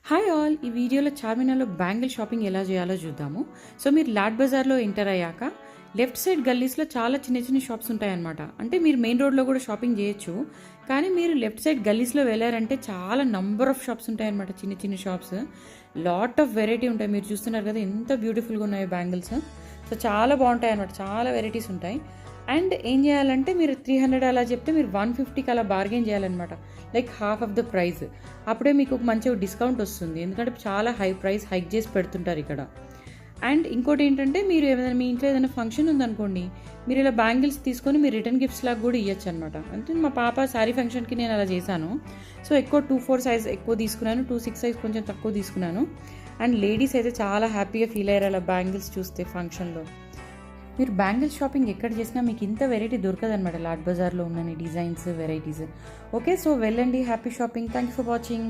Hi all! ఈ వీడియోలో చార్మినార్‌లో bangle shopping ఎలా చేయాలో చూద్దాము. సో మీరు లాడ్ బజార్‌లో ఎంటర్ అయ్యాక లెఫ్ట్ సైడ్ గల్లీస్‌లో చాలా చిన్న చిన్న షాప్స్ ఉంటాయన్నమాట. అంటే మీరు మెయిన్ రోడ్‌లో కూడా షాపింగ్ చేయొచ్చు. కానీ మీరు లెఫ్ట్ సైడ్ గల్లీస్‌లో వెళ్ళారంటే చాలా నంబర్ ఆఫ్ షాప్స్ ఉంటాయన్నమాట. చిన్న చిన్న షాప్స్. లాట్ ఆఫ్ వెరైటీ ఉంటాయి. మీరు చూస్తున్నారు కదా ఎంత బ్యూటిఫుల్‌గా ఉన్నాయో బ్యాంగిల్స్. సో చాలా బాగుంటాయి అన్నమాట. చాలా వెరైటీస్ ఉంటాయి. అండ్ ఏం చేయాలంటే మీరు 300 అలా చెప్తే మీరు 150కి అలా బార్గెన్ చేయాలన్నమాట. Like half of the price. అప్పుడే మీకు మంచిగా డిస్కౌంట్ వస్తుంది. ఎందుకంటే చాలా ప్రైస్ హైక్ చేసి పెడుతుంటారు ఇక్కడ. అండ్ ఇంకోటి ఏంటంటే మీరు ఏదైనా మీ ఇంట్లో ఏదైనా ఫంక్షన్ ఉందనుకోండి, మీరు ఇలా బ్యాంగిల్స్ తీసుకొని మీరు రిటర్న్ గిఫ్ట్స్ లాగా కూడా ఇవ్వచ్చు అనమాట. అంటే మా పాప శారీ ఫంక్షన్కి నేను అలా చేశాను. సో ఎక్కువ 2-4 సైజ్ ఎక్కువ తీసుకున్నాను, 2-6 సైజ్ కొంచెం తక్కువ తీసుకున్నాను. అండ్ లేడీస్ అయితే చాలా హ్యాపీగా ఫీల్ అయ్యారు అలా బ్యాంగిల్స్ చూస్తే ఫంక్షన్లో. మీరు బ్యాంగిల్ షాపింగ్ ఎక్కడ చేసినా మీకు ఇంత వెరైటీ దొరకదనమాట లాడ్ బజార్లో ఉన్న డిజైన్స్ వెరైటీస్. ఓకే, సో వెళ్ళండి, happy shopping. Thank you for watching.